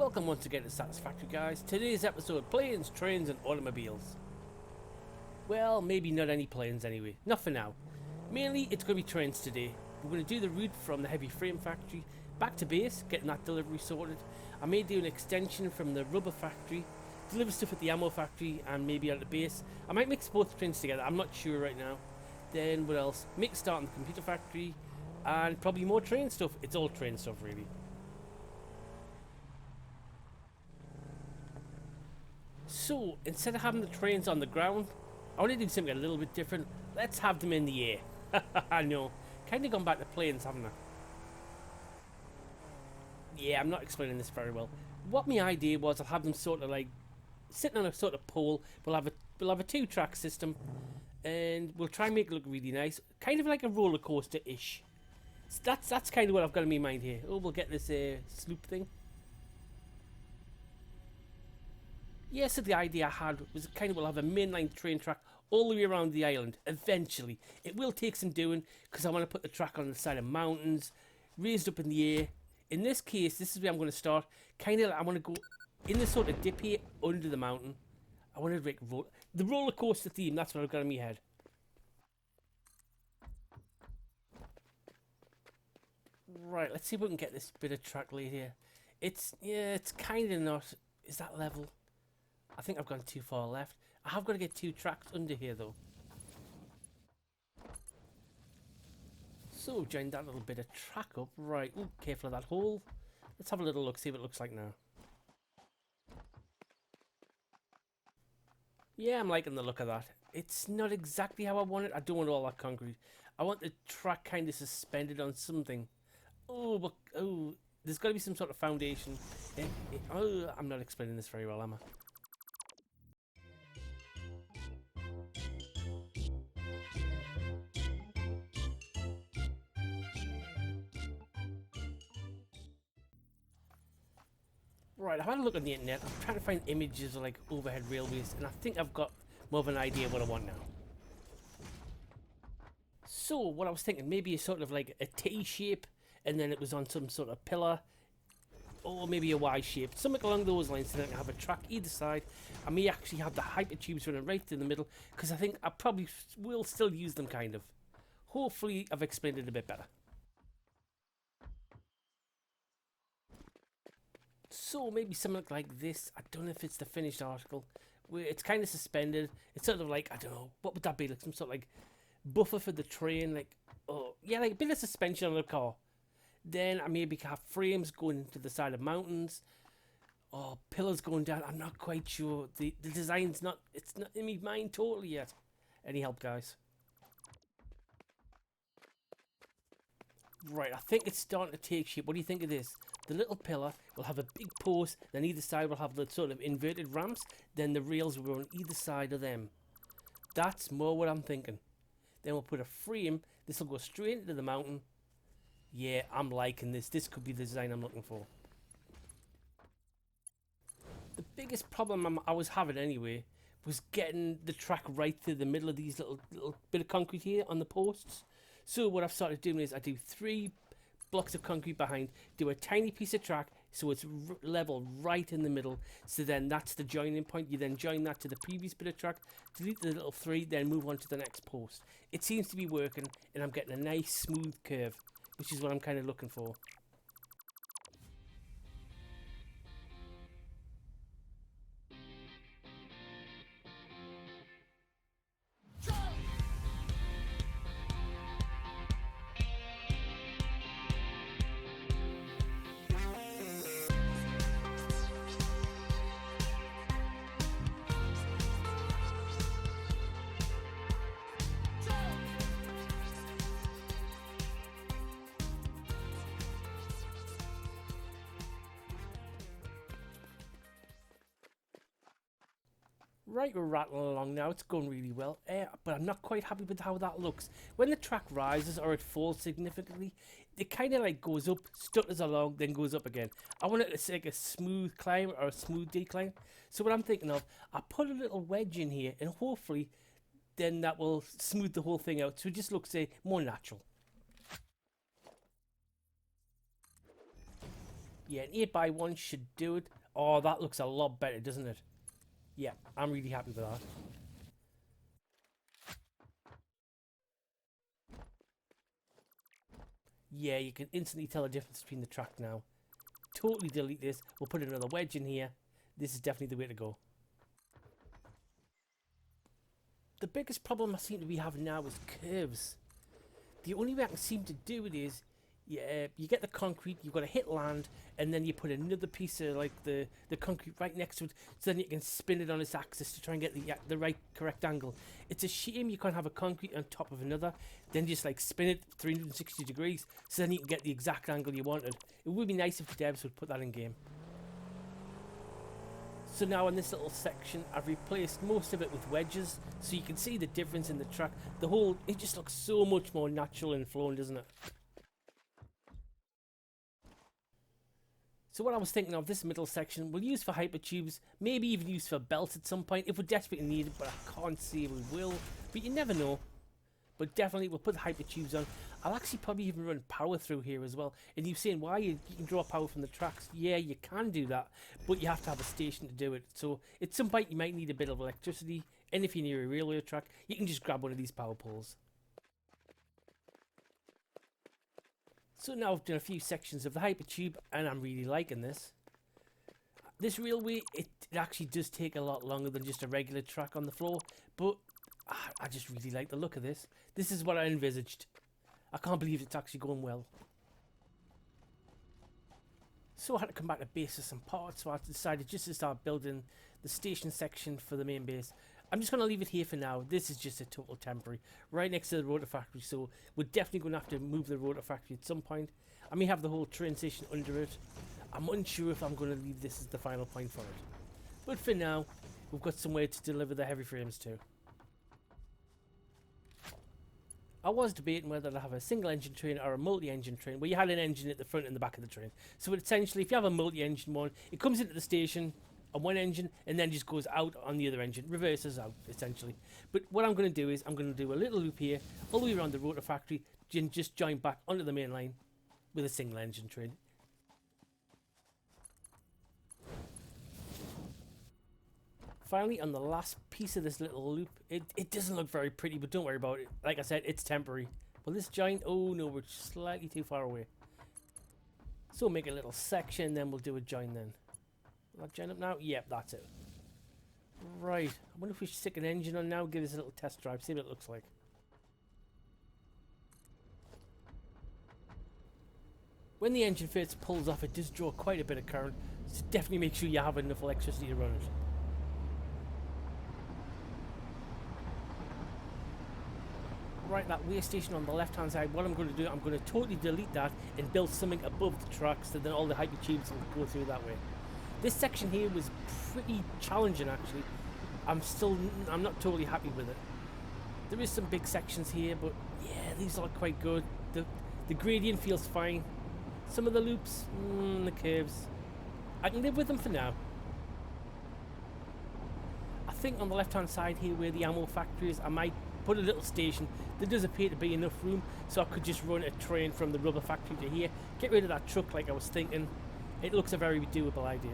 Welcome once again to Satisfactory, guys. Today's episode: planes, trains, and automobiles. Well, maybe not any planes anyway. Not for now. Mainly, it's going to be trains today. We're going to do the route from the heavy frame factory back to base, getting that delivery sorted. I may do an extension from the rubber factory, deliver stuff at the ammo factory, and maybe at the base. I might mix both trains together. I'm not sure right now. Then what else? Make a start in the computer factory, and probably more train stuff. It's all train stuff, really. So, instead of having the trains on the ground, I want to do something a little bit different. Let's have them in the air. I know. Kind of gone back to planes, haven't I? Yeah, I'm not explaining this very well. What my idea was, I'll have them sort of like sitting on a sort of pole. We'll have a two-track system, and we'll try and make it look really nice, kind of like a roller coaster-ish. So that's kind of what I've got in my mind here. Oh, we'll get this sloop thing. Yeah, so the idea I had was kind of we'll have a mainline train track all the way around the island. Eventually, it will take some doing because I want to put the track on the side of mountains, raised up in the air. In this case, this is where I'm going to start. Kind of, I want to go in this sort of dip here under the mountain. I want to make the roller coaster theme. That's what I've got in my head. Right, let's see if we can get this bit of track laid here. It's kind of not. Is that level? I think I've gone too far left. I have got to get two tracks under here though. So join that little bit of track up. Right, ooh, careful of that hole. Let's have a little look, see what it looks like now. Yeah, I'm liking the look of that. It's not exactly how I want it. I don't want all that concrete. I want the track kind of suspended on something. Oh, but there's got to be some sort of foundation. Oh, I'm not explaining this very well, am I? Right, I've had a look on the internet. I'm trying to find images of like overhead railways, and I think I've got more of an idea of what I want now. So, what I was thinking, maybe a sort of like a T shape, and then it was on some sort of pillar, or maybe a Y shape, something along those lines, so that I can have a track either side. I may actually have the hypertubes running right through the middle, because I think I probably will still use them, kind of. Hopefully, I've explained it a bit better. So maybe something like this. I don't know if it's the finished article, where it's kind of suspended. It's sort of like, I don't know, what would that be, like some sort of like buffer for the train, like, oh yeah, like a bit of suspension on the car. Then I maybe have frames going into the side of mountains, or pillars going down. I'm not quite sure. The design's not, it's not in my mind totally yet. Any help, guys? Right, I think it's starting to take shape. What do you think of this? The little pillar will have a big post, then either side will have the sort of inverted ramps, then the rails will be on either side of them. That's more what I'm thinking. Then we'll put a frame. This will go straight into the mountain. Yeah, I'm liking this. This could be the design I'm looking for. The biggest problem I was having anyway was getting the track right through the middle of these little bit of concrete here on the posts. So what I've started doing is I do 3 blocks of concrete behind, do a tiny piece of track so it's level right in the middle. So then that's the joining point. You then join that to the previous bit of track, delete the little 3, then move on to the next post. It seems to be working, and I'm getting a nice smooth curve, which is what I'm kind of looking for. Right, we're rattling along now. It's going really well, but I'm not quite happy with how that looks. When the track rises or it falls significantly, it kind of like goes up, stutters along, then goes up again. I want it to like a smooth climb or a smooth decline. So what I'm thinking of, I put a little wedge in here, and hopefully, then that will smooth the whole thing out. So it just looks more natural. Yeah, an 8x1 should do it. Oh, that looks a lot better, doesn't it? Yeah, I'm really happy with that. Yeah, you can instantly tell the difference between the track now. Totally delete this. We'll put another wedge in here. This is definitely the way to go. The biggest problem I seem to be having now is curves. The only way I can seem to do it is, yeah, you get the concrete, you've got to hit land, and then you put another piece of like the concrete right next to it, so then you can spin it on its axis to try and get the right correct angle. It's a shame you can't have a concrete on top of another, then just like spin it 360 degrees, so then you can get the exact angle you wanted. It would be nice if the devs would put that in game. So now in this little section, I've replaced most of it with wedges, so you can see the difference in the track. The whole, it just looks so much more natural and flowing, doesn't it? So what I was thinking of, this middle section, we'll use for hypertubes, maybe even use for belts at some point if we desperately need it, but I can't see if we will. But you never know. But definitely we'll put the hypertubes on. I'll actually probably even run power through here as well. And you're saying why you can draw power from the tracks. Yeah, you can do that, but you have to have a station to do it. So at some point you might need a bit of electricity, and if you're near a railway track, you can just grab one of these power poles. So now I've done a few sections of the hypertube, and I'm really liking this. This railway, it actually does take a lot longer than just a regular track on the floor, but I just really like the look of this. This is what I envisaged. I can't believe it's actually going well. So I had to come back to base with some parts, so I decided just to start building the station section for the main base. I'm just going to leave it here for now. This is just a total temporary, right next to the rotor factory, so we're definitely going to have to move the rotor factory at some point. I may have the whole train station under it. I'm unsure if I'm going to leave this as the final point for it. But for now, we've got somewhere to deliver the heavy frames to. I was debating whether to have a single engine train or a multi-engine train where you had an engine at the front and the back of the train. So essentially, if you have a multi-engine one, it comes into the station on one engine and then just goes out on the other engine, reverses out essentially. But what I'm going to do is I'm going to do a little loop here all the way around the rotor factory and just join back onto the main line with a single engine train. Finally, on the last piece of this little loop, it doesn't look very pretty, but don't worry about it. Like I said, it's temporary. Will this join? Oh no, we're slightly too far away. So make a little section, then we'll do a join then. Will that join up now? Yep, that's it. Right, I wonder if we should stick an engine on now, give this a little test drive, see what it looks like. When the engine first pulls off, it does draw quite a bit of current, so definitely make sure you have enough electricity to run it. Right, that way station on the left hand side, what I'm going to do, I'm going to totally delete that and build something above the tracks, so then all the hypertubes will go through that way. This section here was pretty challenging actually. I'm not totally happy with it. There is some big sections here, but yeah, these are quite good. The gradient feels fine. Some of the loops, the curves, I can live with them for now. I think on the left hand side here where the ammo factory is, I might put a little station. There does appear to be enough room, so I could just run a train from the rubber factory to here, get rid of that truck like I was thinking. It looks a very doable idea.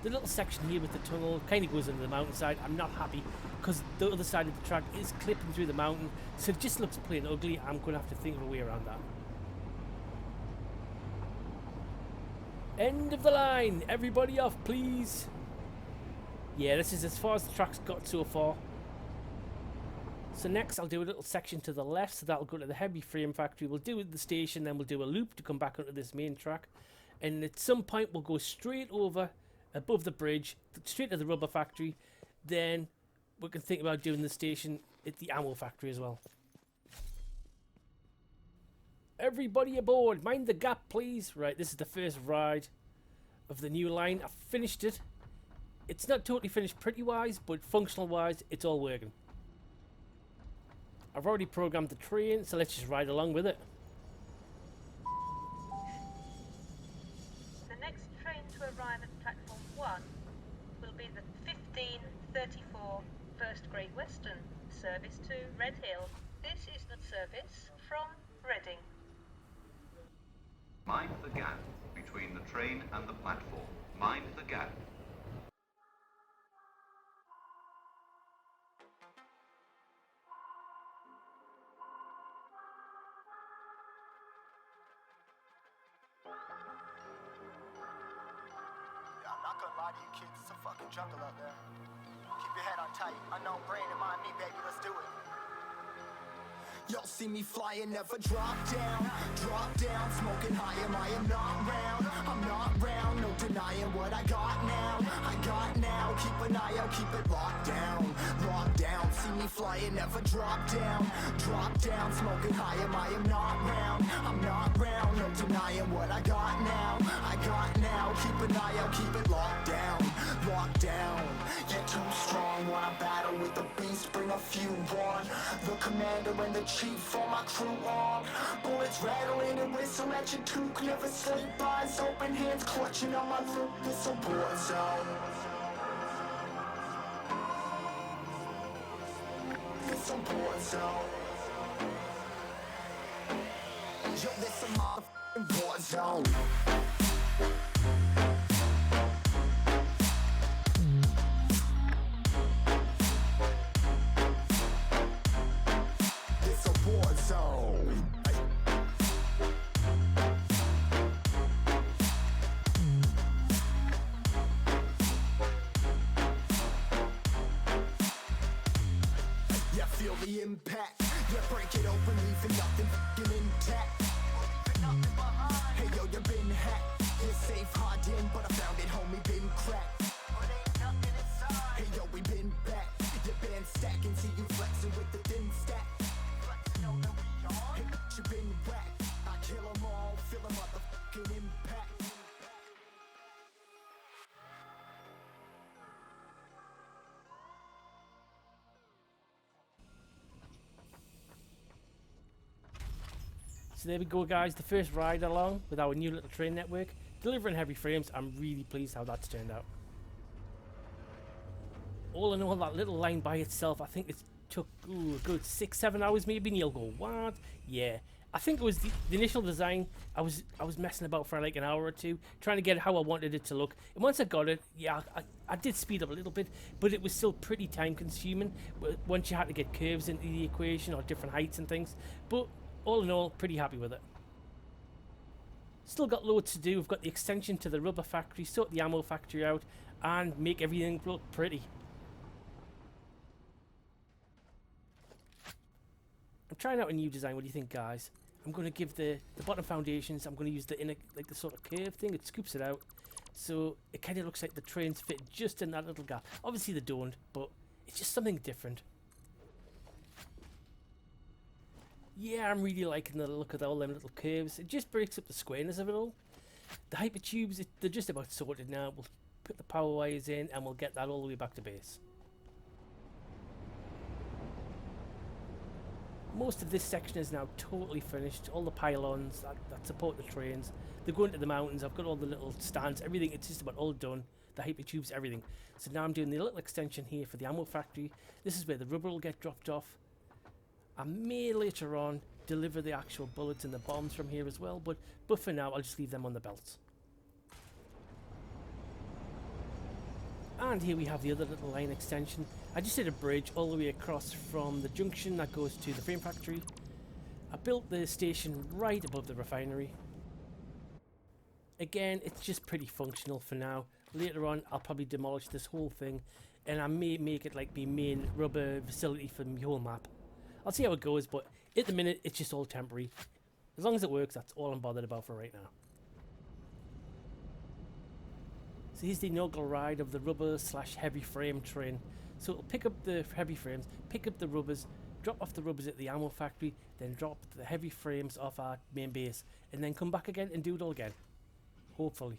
The little section here with the tunnel kind of goes into the mountainside. I'm not happy because the other side of the track is clipping through the mountain, so it just looks plain ugly. I'm going to have to think of a way around that. End of the line! Everybody off, please! Yeah, this is as far as the track's got so far. So next I'll do a little section to the left, so that'll go to the heavy frame factory. We'll do the station, then we'll do a loop to come back onto this main track. And at some point we'll go straight over, above the bridge, straight to the rubber factory. Then we can think about doing the station at the ammo factory as well. Everybody aboard, mind the gap please. Right, this is the first ride of the new line. I've finished it. It's not totally finished pretty wise, but functional wise, it's all working. I've already programmed the train, so let's just ride along with it. The next train to arrive at platform 1 will be the 1534 First Great Western, service to Red Hill. This is the service from Reading. Mind the gap between the train and the platform. Mind the gap. Yeah, I'm not gonna lie to you kids, it's a fucking jungle out there. Keep your head on tight, unknown brain and mind me, baby, let's do it. Y'all see me flying, never drop down, smoking high, I am not round, I'm not round, no denying what I got now, keep an eye out, keep it locked down, see me flying, never drop down, smoking high, I am not round, I'm not round, no denying what I got now, keep an eye out, keep it locked down, get too strong, wanna battle with the beast, bring a few on, the commander and the chief for my crew on, bullets rattling and whistle at your toque, never sleep, eyes open, hands clutching on my loop, this a war zone. This a war zone. Yo, this a motherfucking war zone. This a war zone. Yeah, feel the impact. Yeah, break it open, leaving nothing fucking intact. Hey yo, you been hacked. You're safe, hard in, but I found it, homie, been cracked. Hey yo, we been back. Your band stacking, see you flexing with the thin stack. Hey, you been whacked. I kill 'em all, feel a motherfucking impact. So there we go, guys, the first ride along with our new little train network, delivering heavy frames. I'm really pleased how that's turned out. All in all, that little line by itself, I think it took a good 6-7 hours maybe, and you'll go, what? Yeah, I think it was the initial design. I was messing about for like an hour or two, trying to get how I wanted it to look, and once I got it, yeah, I did speed up a little bit, but it was still pretty time consuming once you had to get curves into the equation or different heights and things. But all in all, pretty happy with it. Still got loads to do. We've got the extension to the rubber factory, sort the ammo factory out, and make everything look pretty. I'm trying out a new design. What do you think, guys? I'm going to give the bottom foundations, I'm going to use the inner, like the sort of curve thing. It scoops it out, so it kind of looks like the trains fit just in that little gap. Obviously they don't, but it's just something different. Yeah, I'm really liking the look of all them little curves. It just breaks up the squareness of it all. The hypertubes, they're just about sorted now. We'll put the power wires in and we'll get that all the way back to base. Most of this section is now totally finished. All the pylons that support the trains, they're going to the mountains. I've got all the little stands, everything. It's just about all done. The hypertubes, everything. So now I'm doing the little extension here for the ammo factory. This is where the rubber will get dropped off. I may later on deliver the actual bullets and the bombs from here as well, but for now I'll just leave them on the belts. And here we have the other little line extension. I just did a bridge all the way across from the junction that goes to the frame factory. I built the station right above the refinery. Again, it's just pretty functional for now. Later on I'll probably demolish this whole thing and I may make it like my main rubber facility for my whole map. I'll see how it goes, but at the minute it's just all temporary. As long as it works, that's all I'm bothered about for right now. So here's the inaugural ride of the rubber / heavy frame train. So it'll pick up the heavy frames, pick up the rubbers, drop off the rubbers at the ammo factory, then drop the heavy frames off our main base, and then come back again and do it all again. Hopefully.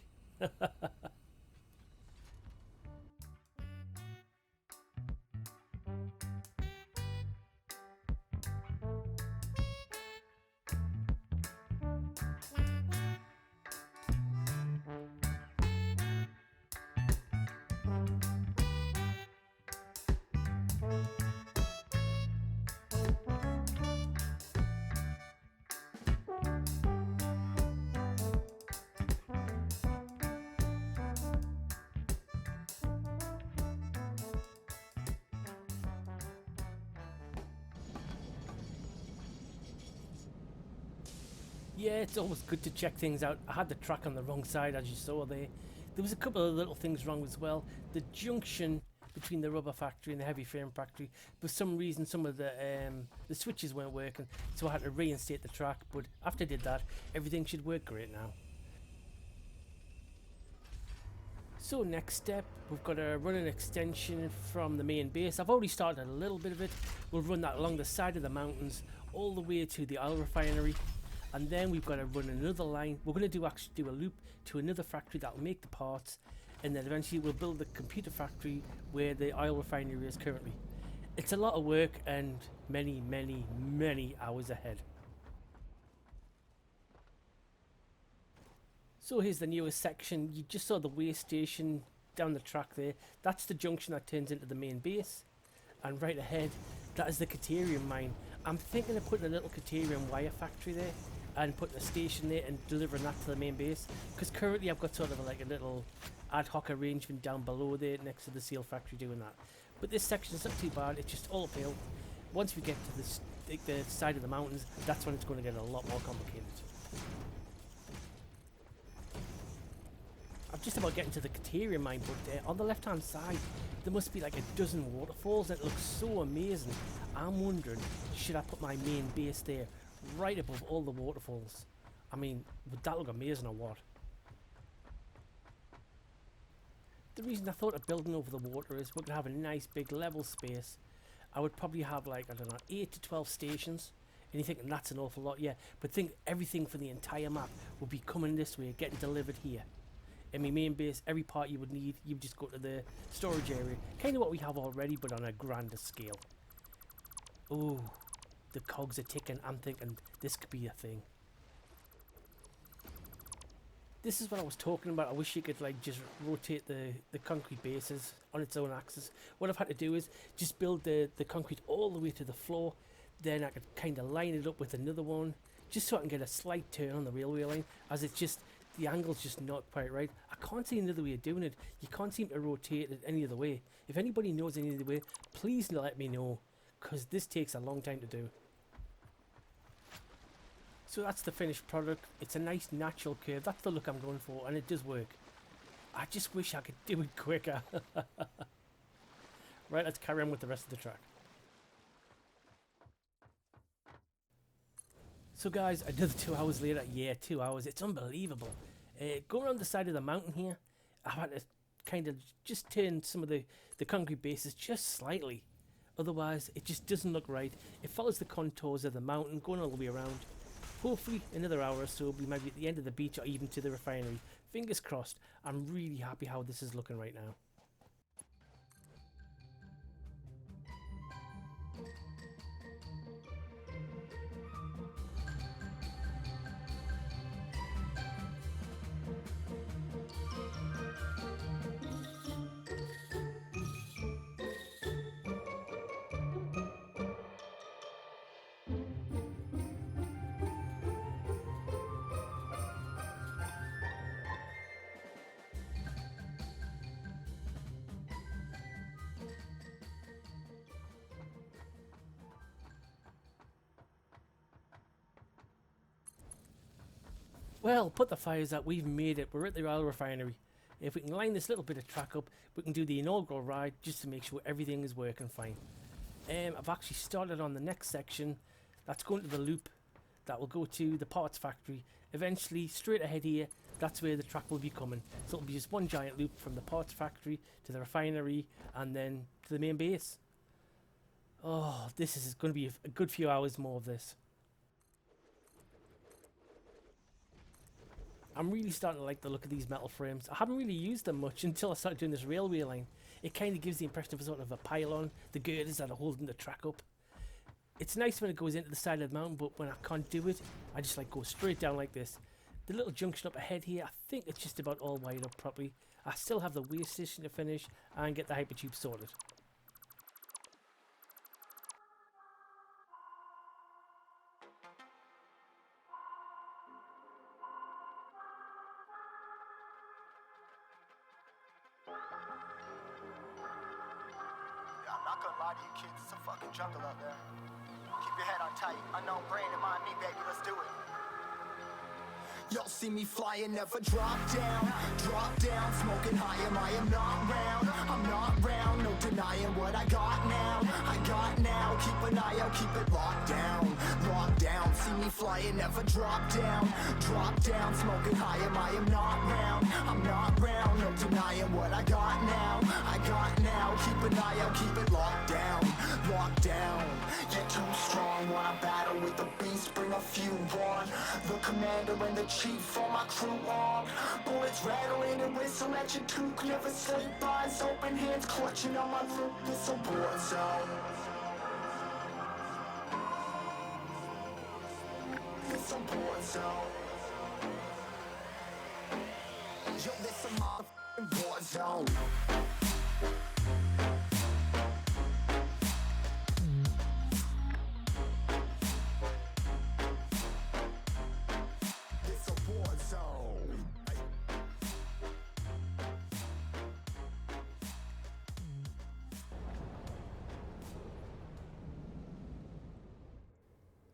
Yeah, it's always good to check things out. I had the track on the wrong side, as you saw there. There was a couple of little things wrong as well. The junction between the rubber factory and the heavy frame factory, for some reason some of the switches weren't working, so I had to reinstate the track, but after I did that, everything should work great now. So next step, we've got to run an extension from the main base. I've already started a little bit of it. We'll run that along the side of the mountains all the way to the oil refinery, and then we've got to run another line. We're going to actually do a loop to another factory that will make the parts, and then eventually we'll build the computer factory where the oil refinery is currently. It's a lot of work and many, many, many hours ahead. So here's the newest section. You just saw the way station down the track there. That's the junction that turns into the main base. And right ahead, that is the Caterium mine. I'm thinking of putting a little Caterium wire factory there and putting a station there and delivering that to the main base. Because currently I've got sort of like a little ad hoc arrangement down below there next to the seal factory doing that. But this section is not too bad. It's just all uphill. Once we get to the side of the mountains, that's when it's going to get a lot more complicated. I'm just about getting to the Caterium mine, but on the left hand side there must be like a dozen waterfalls and it looks so amazing. I'm wondering, should I put my main base there right above all the waterfalls? I mean, would that look amazing or what? The reason I thought of building over the water is we're going to have a nice big level space. I would probably have like, I don't know, 8 to 12 stations. And you think that's an awful lot, yeah, but think everything for the entire map would be coming this way, getting delivered here. In my main base, every part you would need, you would just go to the storage area. Kind of what we have already, but on a grander scale. Oh, the cogs are ticking. I'm thinking this could be a thing. This is what I was talking about. I wish you could like just rotate the concrete bases on its own axis. What I've had to do is just build the concrete all the way to the floor. Then I could kind of line it up with another one, just so I can get a slight turn on the railway line, as it's just, the angle's just not quite right. I can't see another way of doing it. You can't seem to rotate it any other way. If anybody knows any other way, please let me know, because this takes a long time to do. So that's the finished product. It's a nice natural curve. That's the look I'm going for, and it does work. I just wish I could do it quicker. Right, let's carry on with the rest of the track. So guys, another 2 hours later. Yeah, 2 hours. It's unbelievable. Going around the side of the mountain here, I've had to kind of just turn some of the concrete bases just slightly. Otherwise, it just doesn't look right. It follows the contours of the mountain, going all the way around. Hopefully, another hour or so, we might be at the end of the beach or even to the refinery. Fingers crossed. I'm really happy how this is looking right now. Well, put the fires out, we've made it. We're at the oil refinery. If we can line this little bit of track up, we can do the inaugural ride just to make sure everything is working fine. I've actually started on the next section. That's going to the loop. That will go to the parts factory. Eventually, straight ahead here, that's where the track will be coming. So it'll be just one giant loop from the parts factory to the refinery and then to the main base. Oh, this is going to be a good few hours more of this. I'm really starting to like the look of these metal frames. I haven't really used them much until I started doing this railway line. It kind of gives the impression of a sort of a pylon, the girders that are holding the track up. It's nice when it goes into the side of the mountain, but when I can't do it, I just like go straight down like this. The little junction up ahead here, I think it's just about all wired up properly. I still have the way station to finish and get the hypertube sorted. I'm not gonna lie to you kids, it's a fucking jungle out there. Keep your head on tight. Unknown brain and mind me, baby, let's do it. Y'all see me flying, never drop down, smoking high, I am not round, I'm not round, no denying what I got now, keep an eye out, keep it locked down, see me flying, never drop down, smoking high, I am not round, I'm not round, no denying what I got now, keep an eye out, keep it locked down, get too strong when I battle with the beast, bring a few on, the commander and the chief for my crew on, bullets rattling and whistle at your toque, never sleep, eyes open, hands clutching on my loot, this a war zone. This a war zone. Yo, this a motherfucking war zone. This a war zone.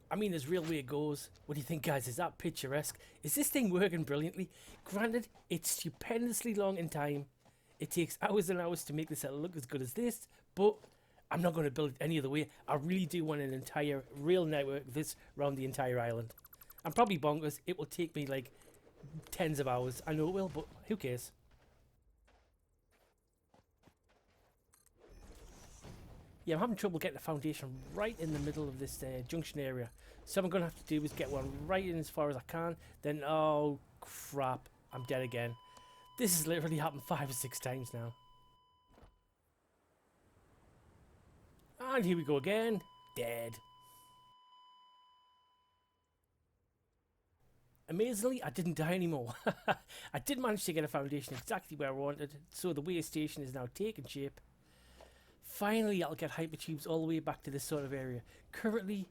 I mean, as real way it goes. What do you think, guys? Is that picturesque? Is this thing working brilliantly? Granted, it's stupendously long in time. It takes hours and hours to make this look as good as this, but I'm not going to build it any other way. I really do want an entire real network of this around the entire island. I'm probably bonkers. It will take me like tens of hours. I know it will, but who cares? Yeah, I'm having trouble getting the foundation right in the middle of this junction area. So what I'm going to have to do is get one right in as far as I can. Then, oh crap, I'm dead again. This has literally happened 5 or 6 times now. And here we go again. Dead. Amazingly, I didn't die anymore. I did manage to get a foundation exactly where I wanted. So the way station is now taking shape. Finally, I'll get hypertubes all the way back to this sort of area. Currently,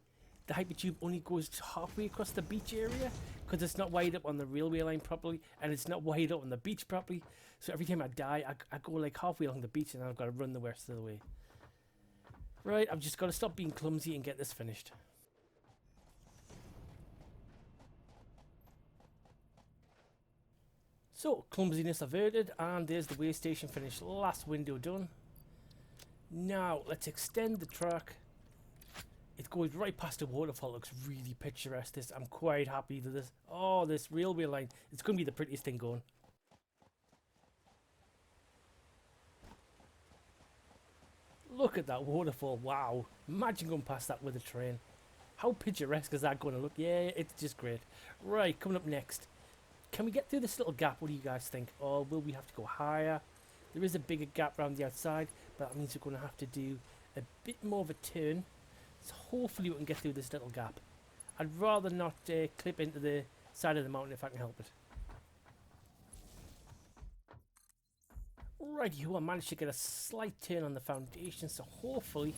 the hypertube only goes halfway across the beach area because it's not wired up on the railway line properly and it's not wired up on the beach properly. So every time I die, I go like halfway along the beach and then I've got to run the rest of the way. Right, I've just got to stop being clumsy and get this finished. So, clumsiness averted, and there's the way station finished. Last window done. Now, let's extend the track. It goes right past the waterfall. It looks really picturesque. This, I'm quite happy with this. Oh, this railway line. It's going to be the prettiest thing going. Look at that waterfall. Wow. Imagine going past that with a train. How picturesque is that going to look? Yeah, it's just great. Right, coming up next. Can we get through this little gap? What do you guys think? Or will we have to go higher? There is a bigger gap around the outside, but that means we're going to have to do a bit more of a turn. So hopefully we can get through this little gap. I'd rather not clip into the side of the mountain if I can help it. Righty-ho, I managed to get a slight turn on the foundation, so hopefully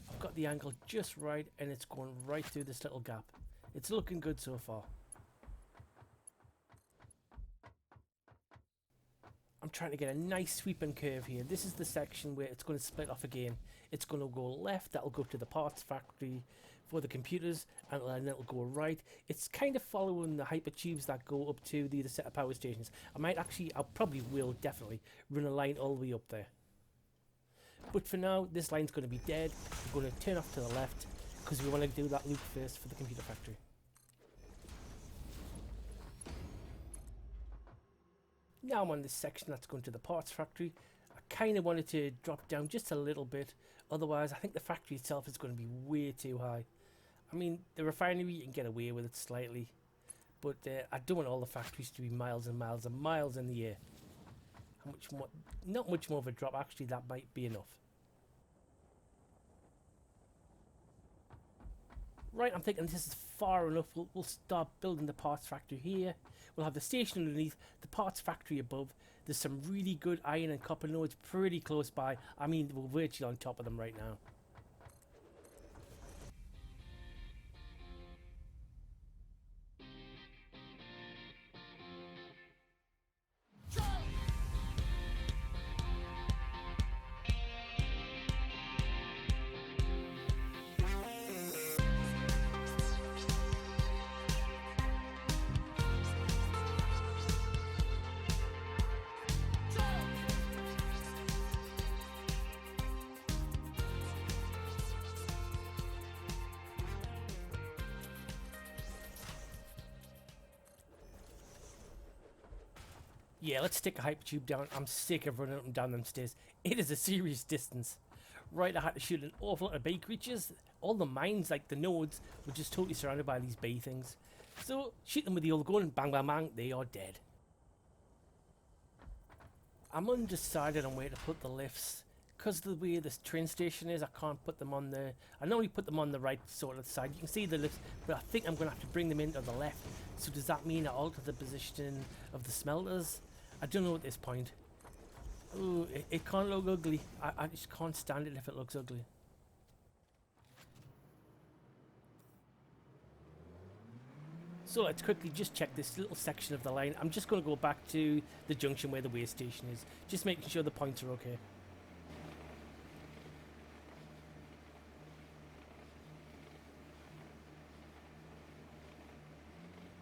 I've got the angle just right and it's going right through this little gap. It's looking good so far. I'm trying to get a nice sweeping curve here. This is the section where it's going to split off again. It's going to go left, that'll go to the parts factory for the computers, and then it'll go right. It's kind of following the hypertubes that go up to the other set of power stations. I probably will definitely run a line all the way up there. But for now, this line's going to be dead. We're going to turn off to the left because we want to do that loop first for the computer factory. Now I'm on this section that's going to the parts factory. I kind of wanted to drop down just a little bit, otherwise I think the factory itself is going to be way too high. I mean, the refinery you can get away with it slightly, but I don't want all the factories to be miles and miles and miles in the air. How much more? Not much more of a drop, actually that might be enough. Right, I'm thinking this is far enough. We'll start building the parts factory here. We'll have the station underneath, the parts factory above. There's some really good iron and copper nodes pretty close by. I mean, we're virtually on top of them right now. Yeah, let's stick a hypertube down. I'm sick of running up and down them stairs. It is a serious distance. Right, I had to shoot an awful lot of bay creatures. All the mines, like the nodes, were just totally surrounded by these bay things. So, shoot them with the old gun, bang, bang, bang, they are dead. I'm undecided on where to put the lifts. Because of the way this train station is, I can't put them on the... I normally put them on the right sort of side. You can see the lifts, but I think I'm going to have to bring them into the left. So does that mean I alter the position of the smelters? I don't know at this point. Ooh, it can't look ugly. I just can't stand it if it looks ugly. So let's quickly just check this little section of the line. I'm just going to go back to the junction where the way station is. Just making sure the points are okay.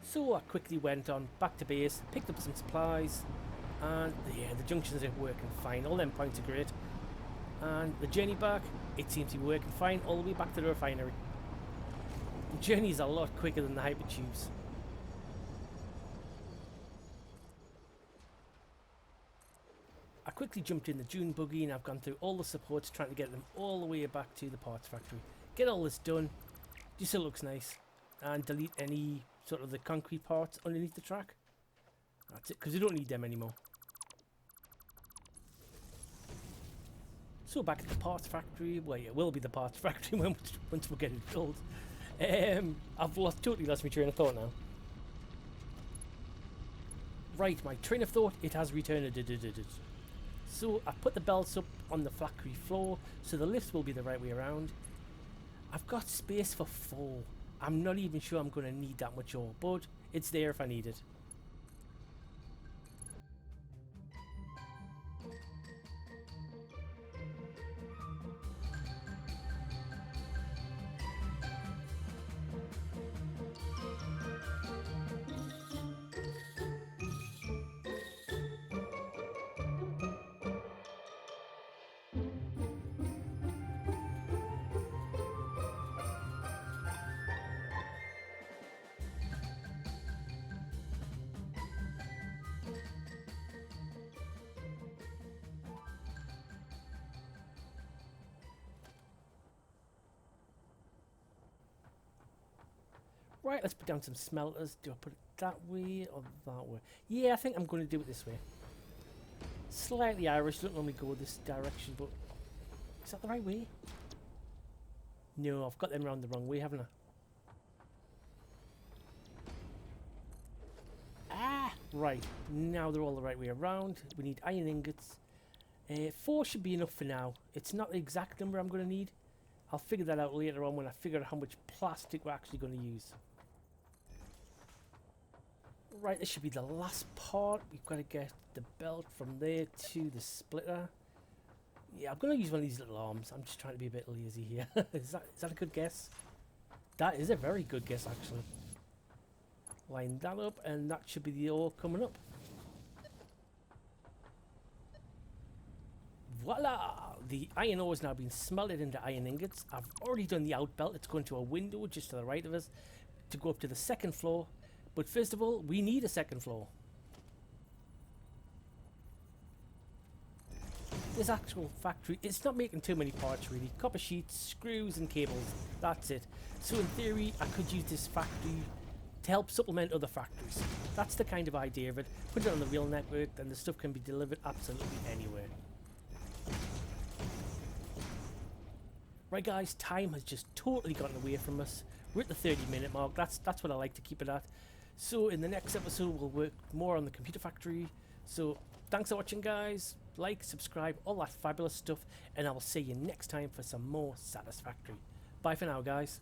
So I quickly went on back to base, picked up some supplies, and yeah, the junctions are working fine. All them points are great. And the journey back, it seems to be working fine all the way back to the refinery. The journey is a lot quicker than the hypertubes. I quickly jumped in the dune buggy and I've gone through all the supports trying to get them all the way back to the parts factory. Get all this done, just so it looks nice, and delete any sort of the concrete parts underneath the track. That's it, because we don't need them anymore. So back at the parts factory, well, it will be the parts factory once we get it built. I've totally lost my train of thought now. Right, my train of thought, it has returned. So I put the belts up on the factory floor, so the lifts will be the right way around. I've got space for 4. I'm not even sure I'm going to need that much ore, but it's there if I need it. Right, let's put down some smelters. Do I put it that way or that way? Yeah, I think I'm going to do it this way. Slightly Irish, don't normally go this direction, but is that the right way? No, I've got them around the wrong way, haven't I? Ah, right. Now they're all the right way around. We need iron ingots. 4 should be enough for now. It's not the exact number I'm going to need. I'll figure that out later on when I figure out how much plastic we're actually going to use. Right, this should be the last part. We've got to get the belt from there to the splitter. Yeah, I'm going to use one of these little arms. I'm just trying to be a bit lazy here. Is that a good guess? That is a very good guess, actually. Line that up, and that should be the ore coming up. Voila! The iron ore has now been smelted into iron ingots. I've already done the out belt. It's going to a window just to the right of us to go up to the second floor. But first of all, we need a second floor. This actual factory, it's not making too many parts really. Copper sheets, screws and cables, that's it. So in theory, I could use this factory to help supplement other factories. That's the kind of idea of it. Put it on the real network and the stuff can be delivered absolutely anywhere. Right guys, time has just totally gotten away from us. We're at the 30-minute mark, that's what I like to keep it at. So in the next episode we'll work more on the computer factory. So thanks for watching guys, like, subscribe, all that fabulous stuff, and I will see you next time for some more Satisfactory. Bye for now guys.